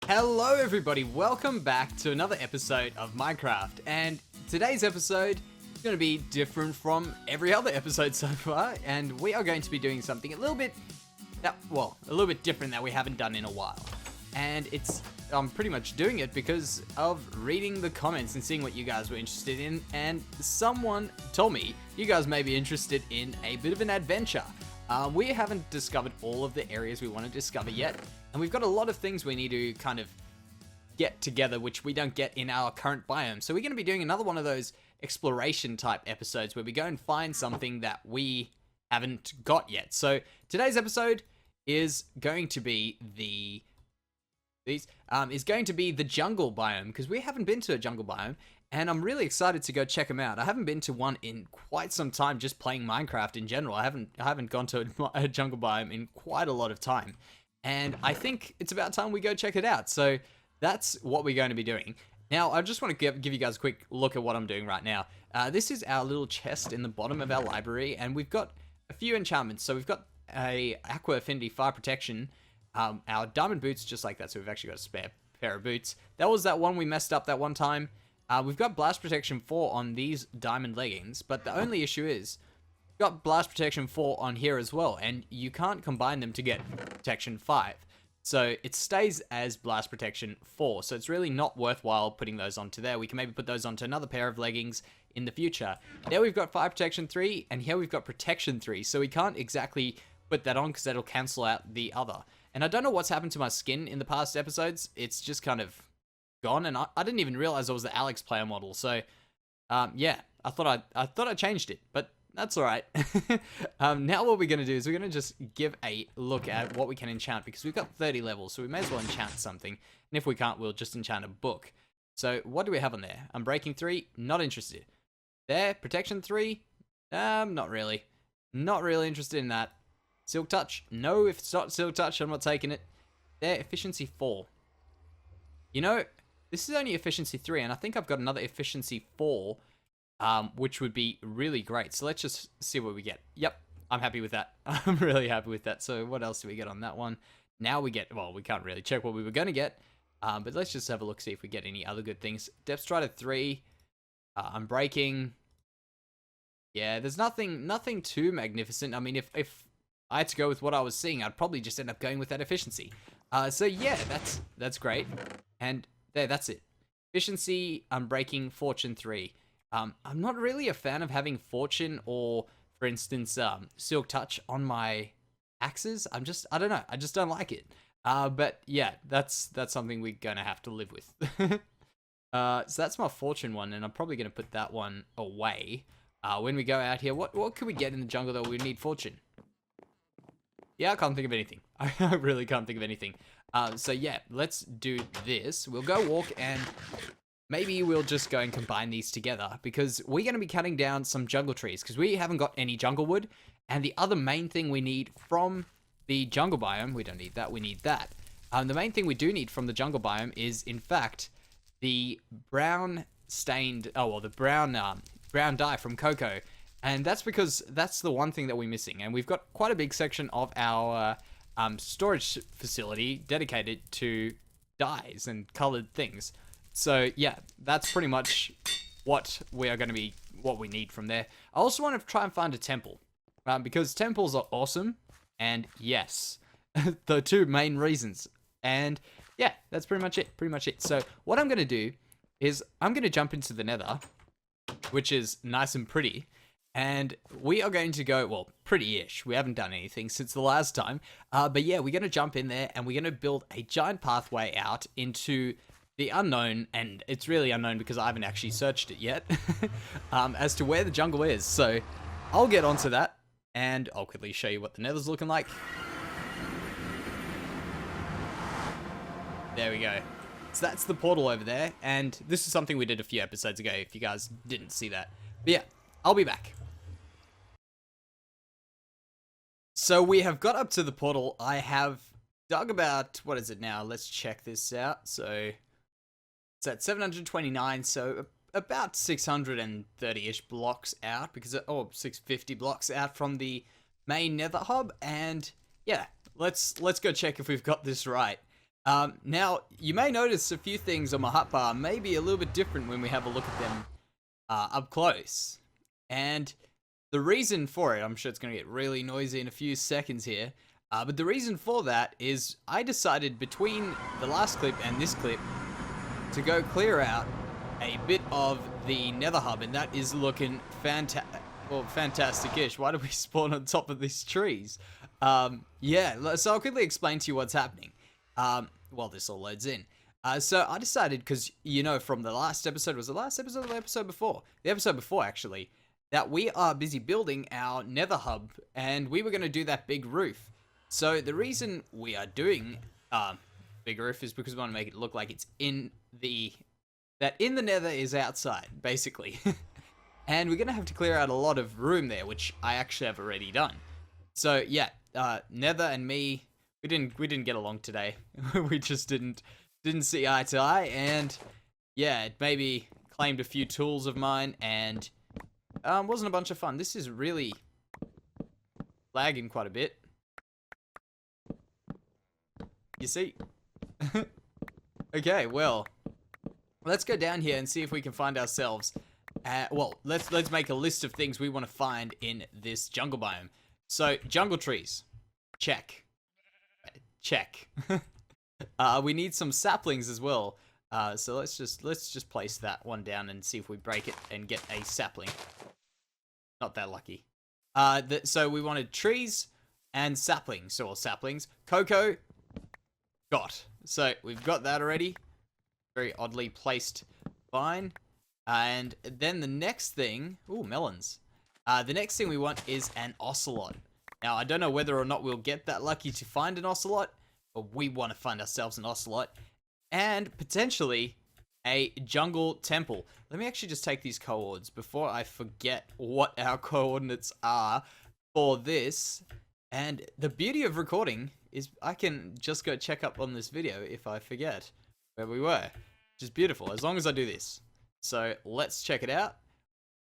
Hello everybody, welcome back to another episode of Minecraft, and today's episode is going to be different from every other episode so far, and we are going to be doing something a little bit different that we haven't done in a while. And I'm pretty much doing it because of reading the comments and seeing what you guys were interested in, and someone told me you guys may be interested in a bit of an adventure. We haven't discovered all of the areas we want to discover yet, and we've got a lot of things we need to kind of get together which we don't get in our current biome. So we're going to be doing another one of those exploration type episodes where we go and find something that we haven't got yet. So today's episode is going to be the jungle biome, because we haven't been to a jungle biome, and I'm really excited to go check them out. I haven't been to one in quite some time, just playing Minecraft in general. I haven't gone to a jungle biome in quite a lot of time, and I think it's about time we go check it out. So that's what we're going to be doing. Now, I just want to give you guys a quick look at what I'm doing right now. This is our little chest in the bottom of our library, and we've got a few enchantments. So we've got a Aqua Affinity Fire Protection, our diamond boots, just like that, so we've actually got a spare pair of boots. That was that one we messed up that one time. We've got Blast Protection 4 on these diamond leggings, but the only issue is we've got Blast Protection 4 on here as well, and you can't combine them to get Protection 5. So it stays as Blast Protection 4, so it's really not worthwhile putting those onto there. We can maybe put those onto another pair of leggings in the future. There we've got Fire Protection 3, and here we've got Protection 3, so we can't exactly put that on because that'll cancel out the other. And I don't know what's happened to my skin in the past episodes. It's just kind of gone, and I didn't even realize it was the Alex player model. So, yeah, I thought I changed it, but that's all right. Now what we're gonna do is we're gonna just give a look at what we can enchant, because we've got 30 levels, so we may as well enchant something. And if we can't, we'll just enchant a book. So what do we have on there? Unbreaking 3, not interested. There, Protection 3, not really interested in that. Silk Touch, no, if it's not Silk Touch, I'm not taking it. There, Efficiency 4. You know, this is only Efficiency 3, and I think I've got another Efficiency 4, which would be really great. So let's just see what we get. Yep, I'm happy with that. I'm really happy with that. So what else do we get on that one? Now we get, well, we can't really check what we were going to get, but let's just have a look, see if we get any other good things. Depth Strider 3, Unbreaking. Yeah, there's nothing too magnificent. I mean, if I had to go with what I was seeing, I'd probably just end up going with that efficiency. So yeah, that's great. And there, that's it. Efficiency, Unbreaking, Fortune 3. I'm not really a fan of having Fortune or, for instance, Silk Touch on my axes. I don't know. I just don't like it. But yeah, that's something we're gonna have to live with. So that's my Fortune one, and I'm probably gonna put that one away. When we go out here, what can we get in the jungle that we need Fortune? Yeah, I can't think of anything. I really can't think of anything. So yeah, let's do this. We'll go walk, and maybe we'll just go and combine these together, because we're going to be cutting down some jungle trees, because we haven't got any jungle wood. And the other main thing we need from the jungle biome, we don't need that, we need that. The main thing we do need from the jungle biome is, in fact, the brown dye from cocoa. And that's because that's the one thing that we're missing. And we've got quite a big section of our storage facility dedicated to dyes and colored things. So yeah, that's pretty much what we need from there. I also want to try and find a temple, because temples are awesome. And yes, the two main reasons. And yeah, that's pretty much it. So what I'm going to do is I'm going to jump into the nether, which is nice and pretty. And we are going to go, well, pretty-ish. We haven't done anything since the last time. But yeah, we're going to jump in there, and we're going to build a giant pathway out into the unknown. And it's really unknown because I haven't actually searched it yet as to where the jungle is. So I'll get onto that, and I'll quickly show you what the nether's looking like. There we go. So that's the portal over there. And this is something we did a few episodes ago, if you guys didn't see that. But yeah, I'll be back. So we have got up to the portal. I have dug about, what is it now? Let's check this out. So it's at 729, so about 630-ish blocks out, because, 650 blocks out from the main nether hub. And yeah, let's go check if we've got this right. Now, you may notice a few things on my hotbar may be a little bit different when we have a look at them up close. And the reason for it, I'm sure it's going to get really noisy in a few seconds here, but the reason for that is I decided between the last clip and this clip to go clear out a bit of the nether hub, and that is looking fantastic-ish. Why do we spawn on top of these trees? Yeah, so I'll quickly explain to you what's happening while this all loads in. So I decided, because, you know, from the last episode, was the last episode or the episode before? The episode before, actually, that we are busy building our nether hub, and we were going to do that big roof. So the reason we are doing big roof is because we want to make it look like it's in the nether is outside, basically. And we're going to have to clear out a lot of room there, which I actually have already done. So yeah, Nether and me, we didn't get along today. We just didn't see eye to eye, and yeah, it maybe claimed a few tools of mine, and wasn't a bunch of fun. This is really lagging quite a bit. You see? Okay, well, let's go down here and see if we can find ourselves. Well, let's make a list of things we want to find in this jungle biome. So, jungle trees, check. We need some saplings as well. So let's just place that one down and see if we break it and get a sapling. Not that lucky. So we wanted trees and saplings, or saplings. Cocoa, got. So we've got that already. Very oddly placed vine. And then the next thing, ooh, melons. The next thing we want is an ocelot. Now, I don't know whether or not we'll get that lucky to find an ocelot, but we want to find ourselves an ocelot. And potentially a jungle temple. Let me actually just take these coordinates before I forget what our coordinates are for this. And the beauty of recording is I can just go check up on this video if I forget where we were, which is beautiful, as long as I do this. So let's check it out.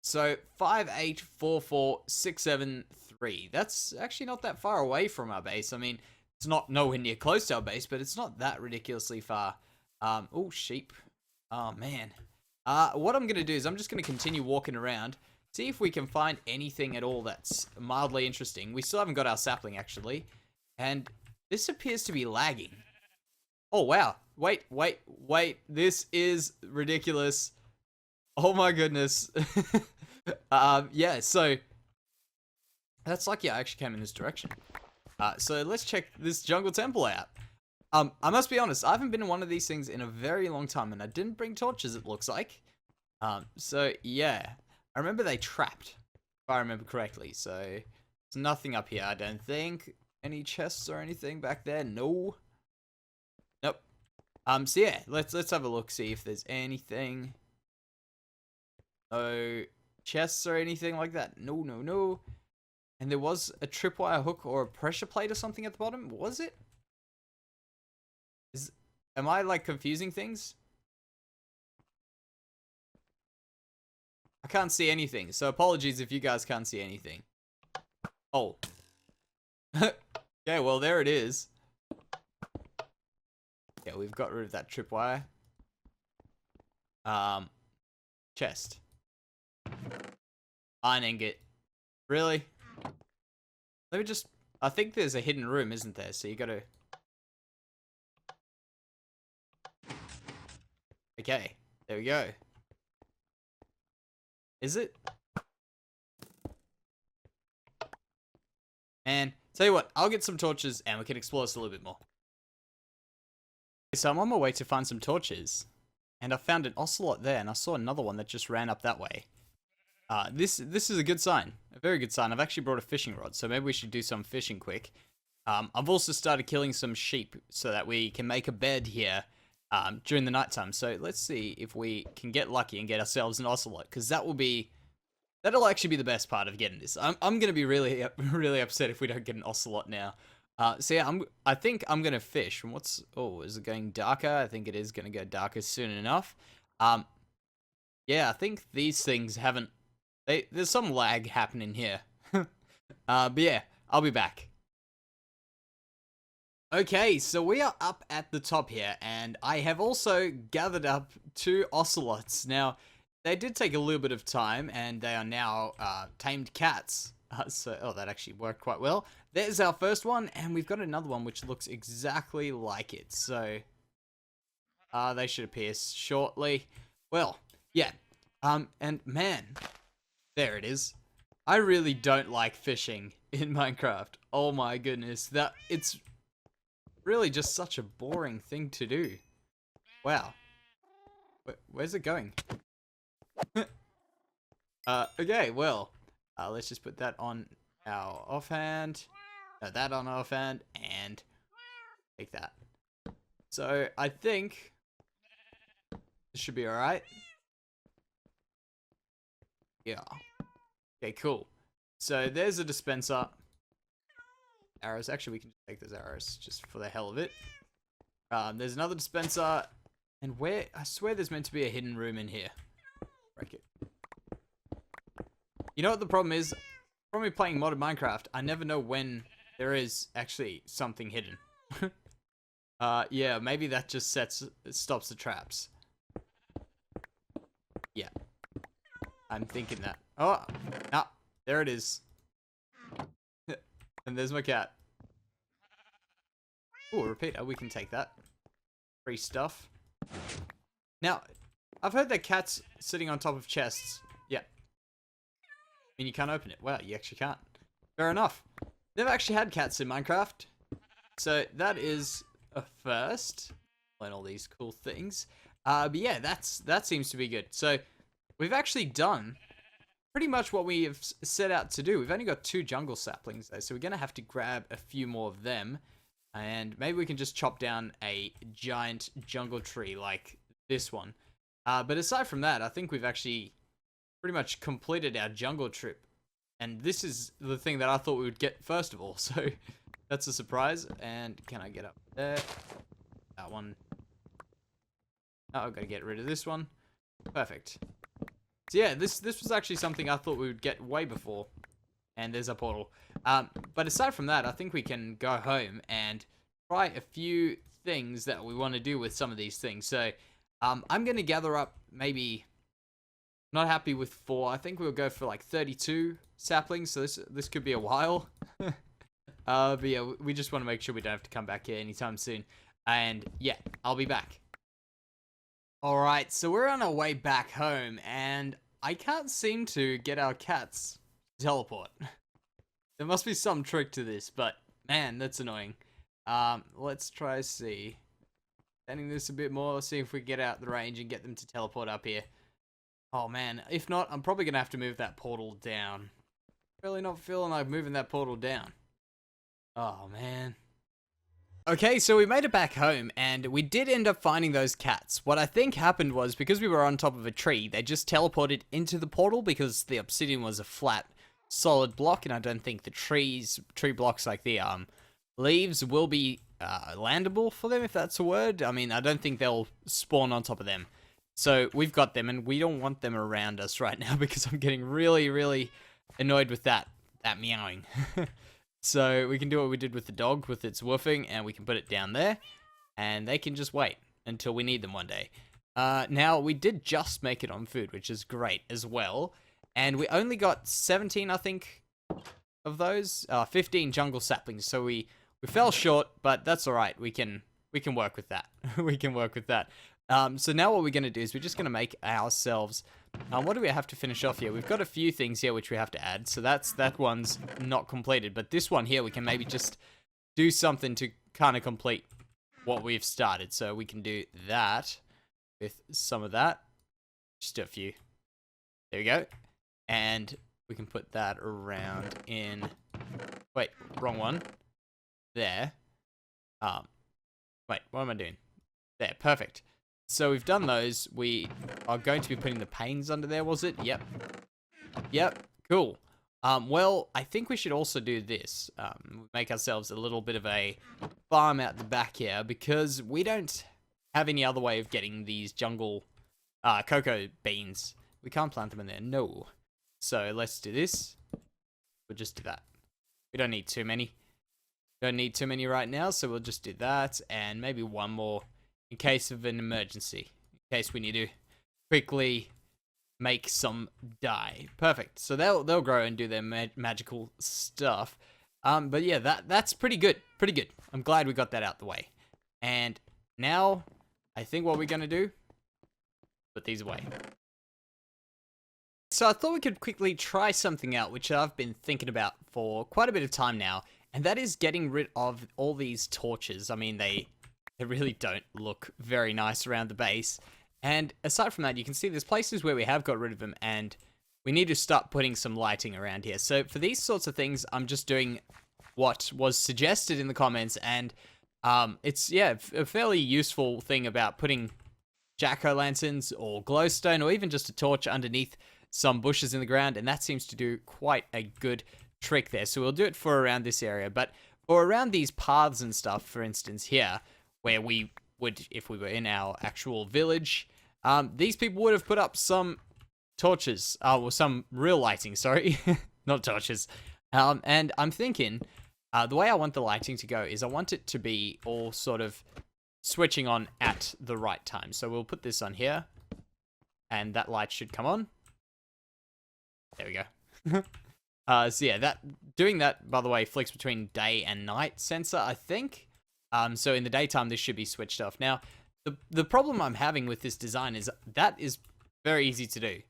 So 5844673. That's actually not that far away from our base. I mean, it's not nowhere near close to our base, but it's not that ridiculously far. Oh, sheep. Oh, man. What I'm going to do is I'm just going to continue walking around, see if we can find anything at all that's mildly interesting. We still haven't got our sapling, actually. And this appears to be lagging. Oh, wow. Wait. This is ridiculous. Oh, my goodness. Yeah, so that's lucky I actually came in this direction. So let's check this jungle temple out. I must be honest, I haven't been in one of these things in a very long time, and I didn't bring torches, it looks like. So yeah, I remember they trapped, if I remember correctly. So there's nothing up here, I don't think. Any chests or anything back there? No. Nope. So yeah, let's have a look, see if there's anything. No chests or anything like that. No. And there was a tripwire hook or a pressure plate or something at the bottom. Was it? Am I like confusing things? I can't see anything, so apologies if you guys can't see anything. Oh. Yeah, well, there it is. Yeah, we've got rid of that tripwire. Chest. Iron ingot. Really? Let me just... I think there's a hidden room, isn't there? So you gotta... Okay, there we go. Is it? Man, tell you what, I'll get some torches and we can explore this a little bit more. So I'm on my way to find some torches. And I found an ocelot there, and I saw another one that just ran up that way. This is a good sign. A very good sign. I've actually brought a fishing rod, so maybe we should do some fishing quick. I've also started killing some sheep so that we can make a bed here during the nighttime. So let's see if we can get lucky and get ourselves an ocelot, because that'll actually be the best part of getting this. I'm gonna be really upset if we don't get an ocelot now. So yeah, I think I'm gonna fish. And is it going darker? I think it is gonna go darker soon enough. Yeah, I think these things haven't. There's some lag happening here. But yeah, I'll be back. Okay, so we are up at the top here, and I have also gathered up 2 ocelots. Now, they did take a little bit of time, and they are now tamed cats. Oh, that actually worked quite well. There's our first one, and we've got another one which looks exactly like it. So, they should appear shortly. Well, yeah. And man, there it is. I really don't like fishing in Minecraft. Oh my goodness, it's really just such a boring thing to do. Wow. Where's it going? Okay, well, let's just put that on our offhand. That on our offhand, and take that. So, I think this should be alright. Yeah. Okay, cool. So, there's a dispenser. Arrows. Actually, we can just take those arrows just for the hell of it. There's another dispenser. And where? I swear there's meant to be a hidden room in here. Break it. You know what the problem is? From me playing modded Minecraft, I never know when there is actually something hidden. Yeah, maybe that just stops the traps. Yeah. I'm thinking that. Oh, ah, there it is. And there's my cat. Oh, repeater, we can take that. Free stuff. Now, I've heard that cats sitting on top of chests. Yeah. I mean, you can't open it. Wow, you actually can't. Fair enough. Never actually had cats in Minecraft. So, that is a first. Learn all these cool things. But yeah, that seems to be good. So, we've actually done pretty much what we have set out to do. We've only got 2 jungle saplings though, so we're going to have to grab a few more of them. And maybe we can just chop down a giant jungle tree like this one. But aside from that, I think we've actually pretty much completed our jungle trip. And this is the thing that I thought we would get first of all. So that's a surprise. And can I get up there? That one. Oh, I've got to get rid of this one. Perfect. So yeah, this was actually something I thought we would get way before. And there's a portal. But aside from that, I think we can go home and try a few things that we want to do with some of these things. So I'm going to gather up maybe, not happy with 4. I think we'll go for like 32 saplings. So this could be a while. But yeah, we just want to make sure we don't have to come back here anytime soon. And yeah, I'll be back. Alright, so we're on our way back home, and I can't seem to get our cats to teleport. There must be some trick to this, but man, that's annoying. Let's try see. Extending this a bit more, see if we can get out the range and get them to teleport up here. Oh man, if not, I'm probably gonna have to move that portal down. Really not feeling like moving that portal down. Oh man. Okay, so we made it back home, and we did end up finding those cats. What I think happened was, because we were on top of a tree, they just teleported into the portal because the obsidian was a flat, solid block, and I don't think the tree blocks like the leaves will be landable for them, if that's a word. I mean, I don't think they'll spawn on top of them. So we've got them, and we don't want them around us right now because I'm getting really, really annoyed with that meowing. So we can do what we did with the dog with its woofing, and we can put it down there, and they can just wait until we need them one day. Now, we did just make it on food, which is great as well, and we only got 17, I think, of those, 15 jungle saplings, so we fell short, but that's alright, we can work with that. We can work with that. So now what we're going to do is we're just going to make ourselves... what do we have to finish off here? We've got a few things here which we have to add. So that one's not completed. But this one here, we can maybe just do something to kind of complete what we've started. So we can do that with some of that. Just a few. There we go. And we can put that around in... Wait, wrong one. There. Wait, what am I doing? There, perfect. So we've done those. We are going to be putting the panes under there, was it? Yep. Yep, cool. Well, I think we should also do this. Make ourselves a little bit of a farm out the back here, because we don't have any other way of getting these jungle cocoa beans. We can't plant them in there, no. So let's do this. We'll just do that. We don't need too many. Don't need too many right now, so we'll just do that, and maybe one more in case of an emergency. In case we need to quickly make some dye. Perfect. So they'll grow and do their magical stuff. But yeah, that's pretty good. Pretty good. I'm glad we got that out the way. And now, I think what we're gonna do, put these away. So I thought we could quickly try something out, which I've been thinking about for quite a bit of time now, and that is getting rid of all these torches. I mean, they really don't look very nice around the base. And aside from that, you can see there's places where we have got rid of them, and we need to start putting some lighting around here. So for these sorts of things, I'm just doing what was suggested in the comments, and it's, yeah, a fairly useful thing about putting jack-o'-lanterns or glowstone or even just a torch underneath some bushes in the ground, and that seems to do quite a good trick there. So we'll do it for around this area, but for around these paths and stuff, for instance here, where we would, if we were in our actual village, these people would have put up some torches, or some real lighting, sorry, not torches. And I'm thinking, the way I want the lighting to go is I want it to be all sort of switching on at the right time. So we'll put this on here, and that light should come on. There we go. So yeah, doing that, by the way, flicks between day and night sensor, I think. So in the daytime, this should be switched off. Now, the problem I'm having with this design is that is very easy to do,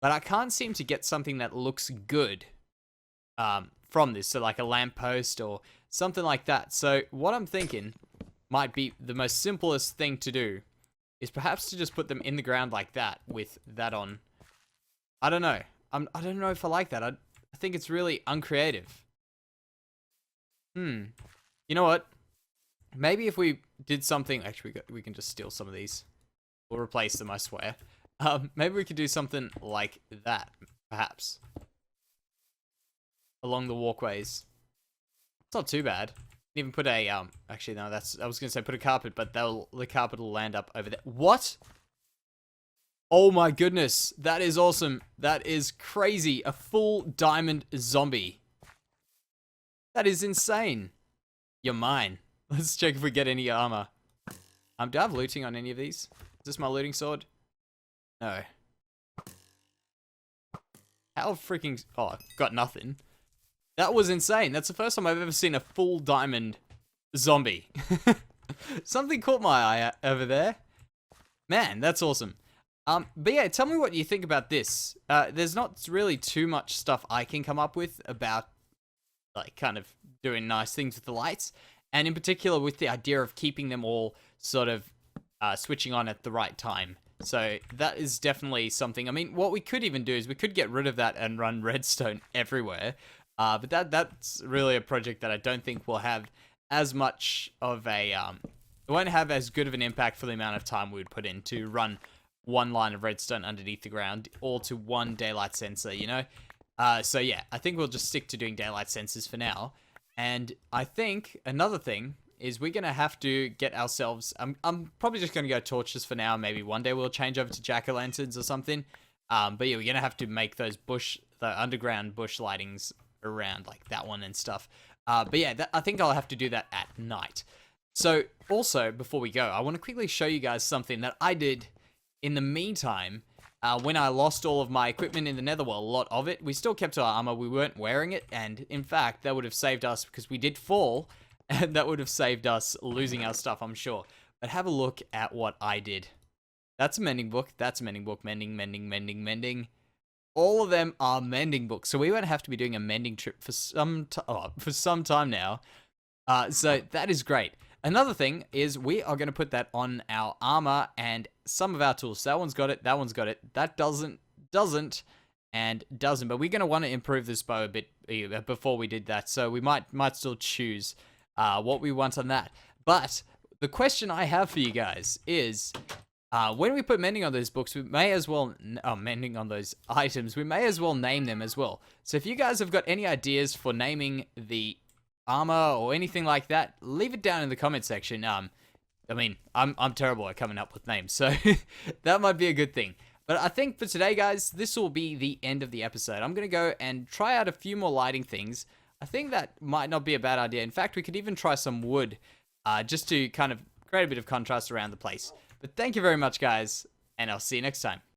but I can't seem to get something that looks good from this. So like a lamppost or something like that. So what I'm thinking might be the most simplest thing to do is perhaps to just put them in the ground like that with that on. I don't know. I don't know if I like that. I think it's really uncreative. You know what? Maybe if we did something... Actually, we can just steal some of these. We'll replace them, I swear. Maybe we could do something like that, perhaps. Along the walkways. It's not too bad. Even put a... Actually, no, I was going to say put a carpet, but the carpet will land up over there. What? Oh my goodness. That is awesome. That is crazy. A full diamond zombie. That is insane. You're mine. Let's check if we get any armor. Do I have looting on any of these? Is this my looting sword? No. How freaking... Oh, got nothing. That was insane. That's the first time I've ever seen a full diamond zombie. Something caught my eye over there. Man, that's awesome. But yeah, tell me what you think about this. There's not really too much stuff I can come up with about, like, kind of doing nice things with the lights. And in particular with the idea of keeping them all sort of switching on at the right time. So that is definitely something. I mean, what we could even do is we could get rid of that and run redstone everywhere. But that's really a project that I don't think will have as much of a... it won't have as good of an impact for the amount of time we would put in to run one line of redstone underneath the ground, all to one daylight sensor, you know? So yeah, I think we'll just stick to doing daylight sensors for now. And I think another thing is we're going to have to get ourselves... I'm probably just going to go torches for now. Maybe one day we'll change over to jack-o'-lanterns or something. But yeah, we're going to have to make those the underground bush lightings around like that one and stuff. But yeah, I think I'll have to do that at night. So also, before we go, I want to quickly show you guys something that I did in the meantime. When I lost all of my equipment in the netherworld, a lot of it, we still kept our armor, we weren't wearing it, and in fact, that would have saved us, because we did fall, and that would have saved us losing our stuff, I'm sure. But have a look at what I did. That's a mending book, that's a mending book, mending. All of them are mending books, so we won't have to be doing a mending trip for some time now. So that is great. Another thing is we are going to put that on our armor and some of our tools. So that one's got it, that one's got it, that doesn't, and doesn't. But we're going to want to improve this bow a bit before we did that. So we might still choose what we want on that. But the question I have for you guys is, when we put mending on those books, we may as well, mending on those items, we may as well name them as well. So if you guys have got any ideas for naming the armor or anything like that, leave it down in the comment section. I mean, I'm terrible at coming up with names, so that might be a good thing. But I think for today, guys, this will be the end of the episode. I'm going to go and try out a few more lighting things. I think that might not be a bad idea. In fact, we could even try some wood, just to kind of create a bit of contrast around the place. But thank you very much, guys, and I'll see you next time.